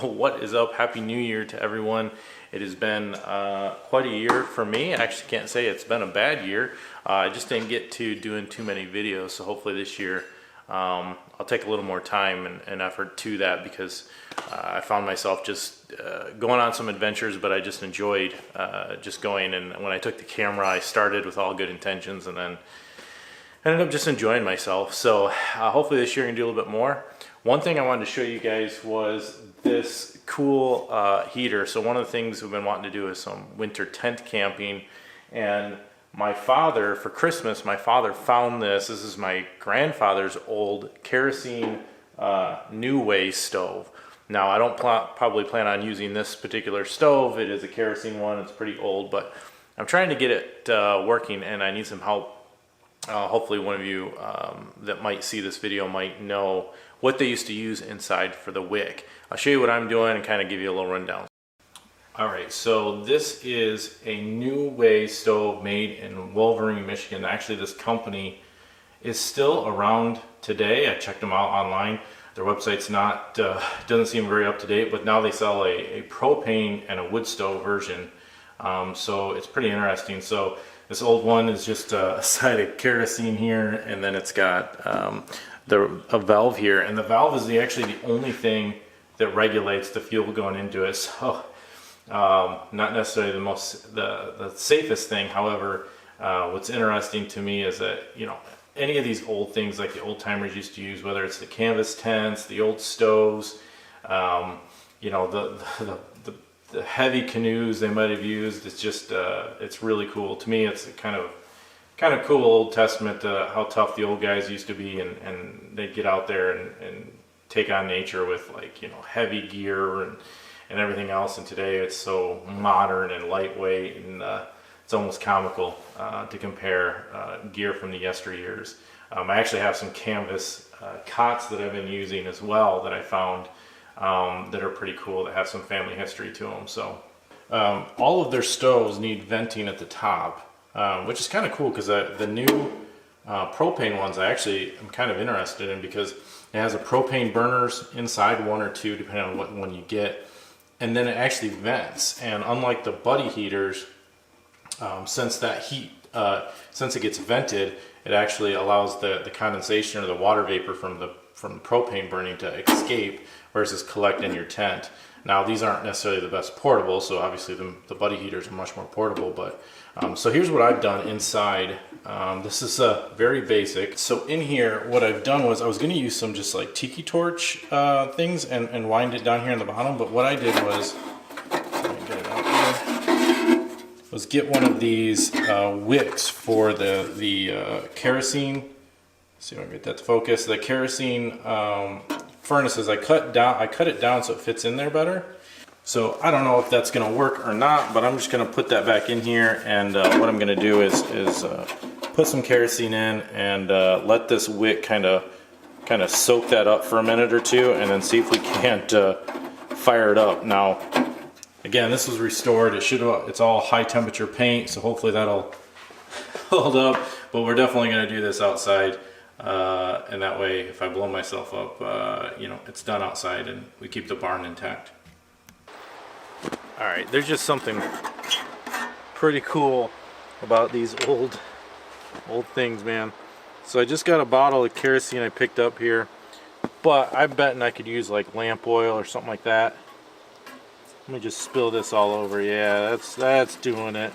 What is up? Happy New Year to everyone. It has been quite a year for me. I actually can't say it's been a bad year. I just didn't get to doing too many videos, so hopefully this year I'll take a little more time and effort to that, because I found myself just going on some adventures, but I just enjoyed just going. And when I took the camera, I started with all good intentions and then ended up just enjoying myself. So hopefully this year I can do a little bit more. One thing I wanted to show you guys was this cool heater. So one of the things we've been wanting to do is some winter tent camping, and my father, for Christmas, my father found this. This is my grandfather's old kerosene NuWay stove. Now I don't probably plan on using this particular stove. It is a kerosene one. It's pretty old, but I'm trying to get it working, and I need some help. Hopefully one of you that might see this video might know what they used to use inside for the wick. I'll show you what I'm doing and kind of give you a little rundown. Alright, so this is a NuWay stove made in Wolverine, Michigan. Actually, this company is still around today. I checked them out online. Their website's not, doesn't seem very up to date, but now they sell a propane and a wood stove version. So it's pretty interesting. So this old one is just a side of kerosene here, and then it's got a valve here, and the valve is actually the only thing that regulates the fuel going into it. So not necessarily the safest thing. However, what's interesting to me is that, you know, any of these old things like the old timers used to use, whether it's the canvas tents, the old stoves, you know, the heavy canoes they might have used, it's just it's really cool. To me, it's a kind of cool old testament to how tough the old guys used to be, and they'd get out there and take on nature with, like, you know, heavy gear and everything else. And today it's so modern and lightweight, and it's almost comical to compare gear from the yesteryears. I actually have some canvas cots that I've been using as well that I found that are pretty cool, that have some family history to them. So all of their stoves need venting at the top, which is kind of cool, because the new propane ones I actually am kind of interested in, because it has a propane burners inside, one or two depending on what one you get, and then it actually vents. And unlike the buddy heaters, since that heat, since it gets vented, it actually allows the condensation or the water vapor from the propane burning to escape versus collect in your tent. Now, these aren't necessarily the best portable, so obviously the buddy heaters are much more portable, but so here's what I've done inside. This is very basic. So in here, what I've done was, I was going to use some just like tiki torch things and wind it down here in the bottom, but what I did was, get it out here, was get one of these wicks for the kerosene. See if I can get that to focus. The kerosene furnaces, I cut it down so it fits in there better. So I don't know if that's going to work or not, but I'm just going to put that back in here, and what I'm going to do is put some kerosene in and let this wick kind of soak that up for a minute or two, and then see if we can't fire it up. Now, again, this was restored. It's all high temperature paint, so hopefully that'll hold up. But we're definitely going to do this outside. And that way, if I blow myself up, you know, it's done outside and we keep the barn intact. Alright, there's just something pretty cool about these old things, man. So I just got a bottle of kerosene I picked up here, but I bet I could use like lamp oil or something like that. Let me just spill this all over. Yeah, that's doing it.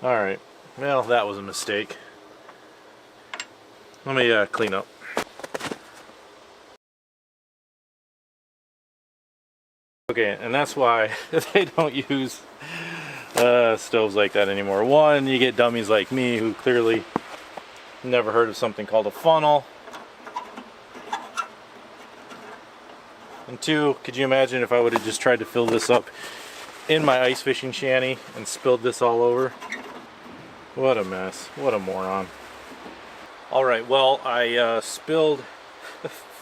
Alright. Well, that was a mistake. Let me clean up. Okay, and that's why they don't use stoves like that anymore. One, you get dummies like me who clearly never heard of something called a funnel. And two, could you imagine if I would have just tried to fill this up in my ice fishing shanty and spilled this all over? What a mess. What a moron. Alright, well, I spilled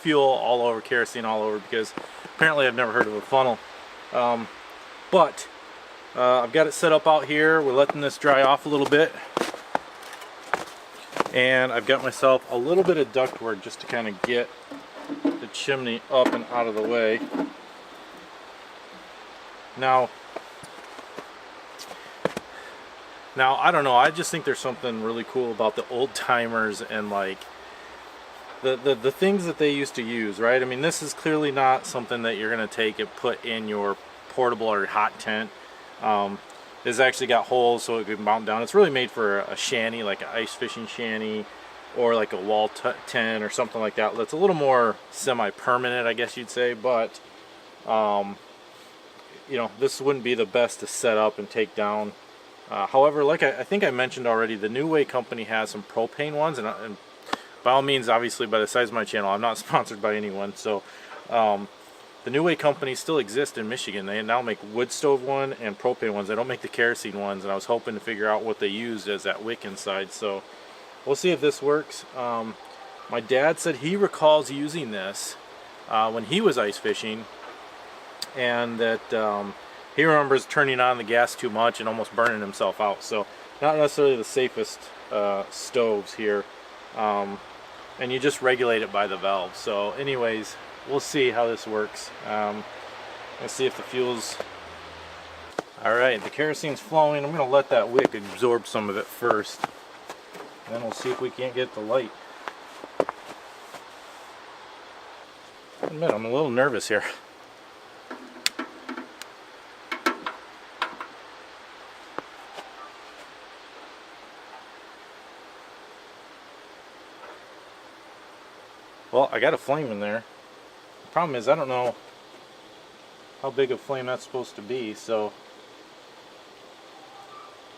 fuel all over, kerosene all over, because apparently I've never heard of a funnel. But I've got it set up out here. We're letting this dry off a little bit. And I've got myself a little bit of ductwork just to kind of get the chimney up and out of the way. Now I don't know, I just think there's something really cool about the old timers and like the things that they used to use, right? I mean, this is clearly not something that you're going to take and put in your portable or hot tent. It's actually got holes so it can mount down. It's really made for a shanty, like an ice fishing shanty, or like a wall tent or something like that. That's a little more semi-permanent, I guess you'd say, but you know, this wouldn't be the best to set up and take down. However, like I think I mentioned already, the NuWay company has some propane ones, and by all means, obviously, by the size of my channel, I'm not sponsored by anyone. So the NuWay company still exists in Michigan. They now make wood stove one and propane ones. They don't make the kerosene ones, and I was hoping to figure out what they used as that wick inside. So we'll see if this works. My dad said he recalls using this when he was ice fishing, and that he remembers turning on the gas too much and almost burning himself out. So not necessarily the safest stoves here, and you just regulate it by the valve. So anyways, we'll see how this works. Let's see if the fuel's alright. The kerosene's flowing. I'm going to let that wick absorb some of it first, and then we'll see if we can't get the light. Admit, I'm a little nervous here. Well, I got a flame in there. The problem is I don't know how big a flame that's supposed to be, so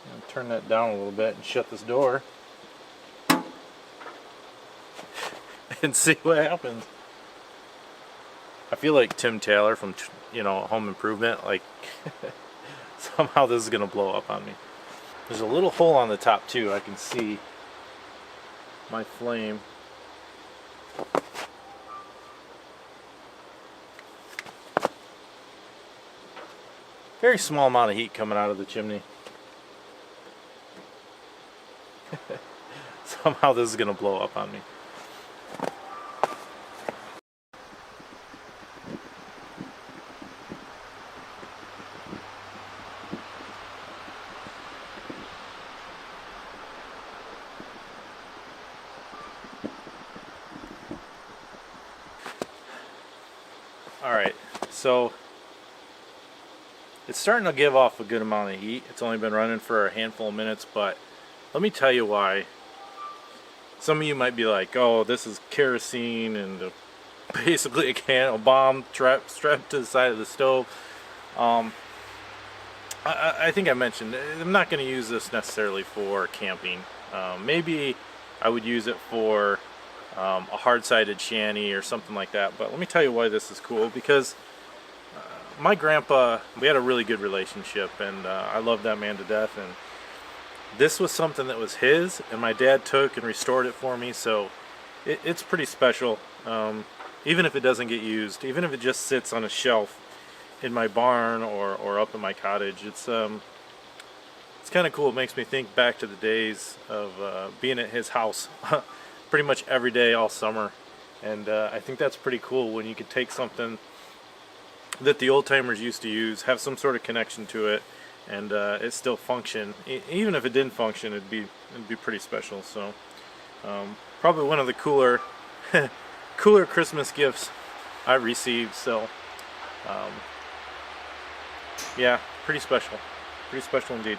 I'm going to turn that down a little bit and shut this door and see what happens. I feel like Tim Taylor from, you know, Home Improvement, like somehow this is going to blow up on me. There's a little hole on the top too. I can see my flame. Very small amount of heat coming out of the chimney. Somehow this is going to blow up on me. Alright, so it's starting to give off a good amount of heat. It's only been running for a handful of minutes, but let me tell you why. Some of you might be like, oh, this is kerosene and basically a bomb strapped to the side of the stove. I think I mentioned, I'm not going to use this necessarily for camping. Maybe I would use it for a hard-sided shanty or something like that. But let me tell you why this is cool, because my grandpa, we had a really good relationship, and I love that man to death, and this was something that was his, and my dad took and restored it for me, so it's pretty special. Even if it doesn't get used, even if it just sits on a shelf in my barn or up in my cottage, it's kind of cool. It makes me think back to the days of being at his house pretty much every day all summer, and I think that's pretty cool when you could take something that the old timers used to use, have some sort of connection to it, and it still function. Even if it didn't function, it'd be pretty special. So probably one of the cooler Christmas gifts I received. So yeah, pretty special indeed.